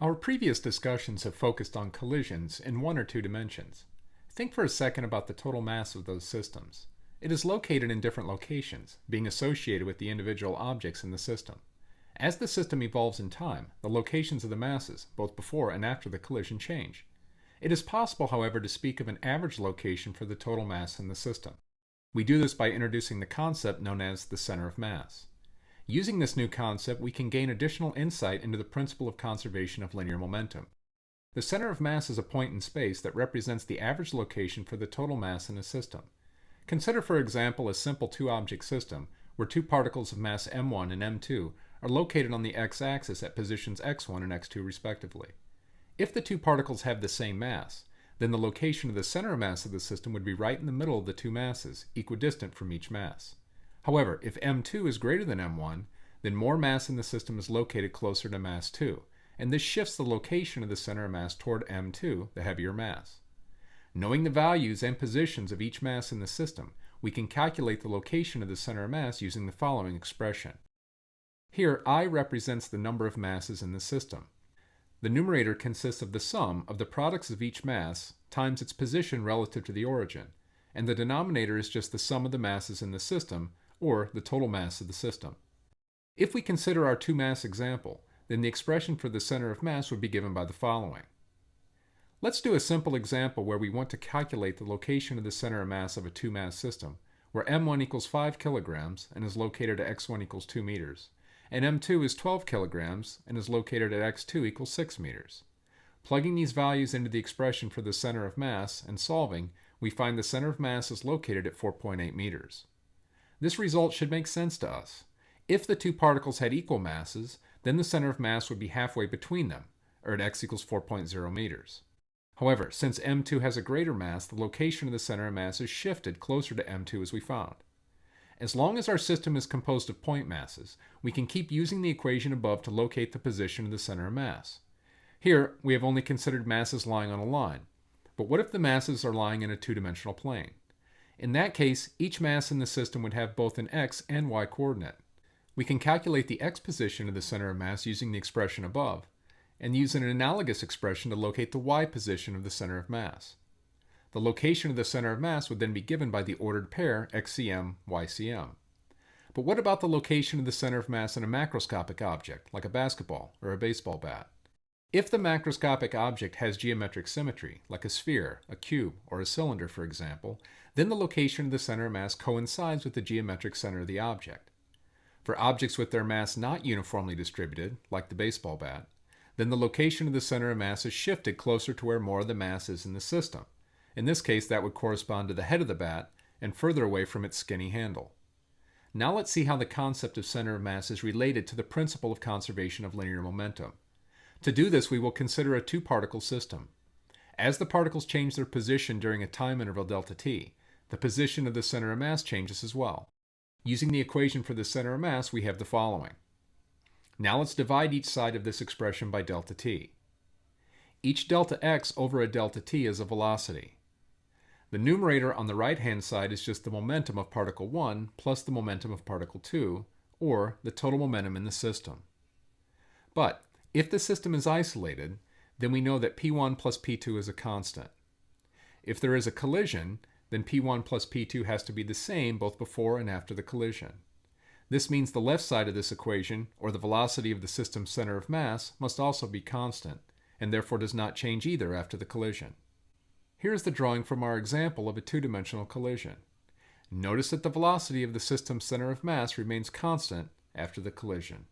Our previous discussions have focused on collisions in one or two dimensions. Think for a second about the total mass of those systems. It is located in different locations, being associated with the individual objects in the system. As the system evolves in time, the locations of the masses, both before and after the collision, change. It is possible, however, to speak of an average location for the total mass in the system. We do this by introducing the concept known as the center of mass. Using this new concept, we can gain additional insight into the principle of conservation of linear momentum. The center of mass is a point in space that represents the average location for the total mass in a system. Consider, for example, a simple two-object system where two particles of mass m1 and m2 are located on the x-axis at positions x1 and x2 respectively. If the two particles have the same mass, then the location of the center of mass of the system would be right in the middle of the two masses, equidistant from each mass. However, if m2 is greater than m1, then more mass in the system is located closer to mass 2, and this shifts the location of the center of mass toward m2, the heavier mass. Knowing the values and positions of each mass in the system, we can calculate the location of the center of mass using the following expression. Here, I represents the number of masses in the system. The numerator consists of the sum of the products of each mass times its position relative to the origin, and the denominator is just the sum of the masses in the system, or the total mass of the system. If we consider our two-mass example, then the expression for the center of mass would be given by the following. Let's do a simple example where we want to calculate the location of the center of mass of a two-mass system, where m1 equals 5 kilograms and is located at x1 equals 2 meters, and m2 is 12 kilograms and is located at x2 equals 6 meters. Plugging these values into the expression for the center of mass and solving, we find the center of mass is located at 4.8 meters. This result should make sense to us. If the two particles had equal masses, then the center of mass would be halfway between them, or at x equals 4.0 meters. However, since m2 has a greater mass, the location of the center of mass is shifted closer to m2 as we found. As long as our system is composed of point masses, we can keep using the equation above to locate the position of the center of mass. Here, we have only considered masses lying on a line. But what if the masses are lying in a two-dimensional plane? In that case, each mass in the system would have both an x and y coordinate. We can calculate the x position of the center of mass using the expression above, and use an analogous expression to locate the y position of the center of mass. The location of the center of mass would then be given by the ordered pair xcm, ycm. But what about the location of the center of mass in a macroscopic object, like a basketball or a baseball bat? If the macroscopic object has geometric symmetry, like a sphere, a cube, or a cylinder, for example, then the location of the center of mass coincides with the geometric center of the object. For objects with their mass not uniformly distributed, like the baseball bat, then the location of the center of mass is shifted closer to where more of the mass is in the system. In this case, that would correspond to the head of the bat and further away from its skinny handle. Now let's see how the concept of center of mass is related to the principle of conservation of linear momentum. To do this, we will consider a two-particle system. As the particles change their position during a time interval delta t, the position of the center of mass changes as well. Using the equation for the center of mass, we have the following. Now let's divide each side of this expression by delta t. Each delta x over a delta t is a velocity. The numerator on the right-hand side is just the momentum of particle 1 plus the momentum of particle 2, or the total momentum in the system. But if the system is isolated, then we know that p1 plus p2 is a constant. If there is a collision, then p1 plus p2 has to be the same both before and after the collision. This means the left side of this equation, or the velocity of the system's center of mass, must also be constant, and therefore does not change either after the collision. Here is the drawing from our example of a two-dimensional collision. Notice that the velocity of the system's center of mass remains constant after the collision.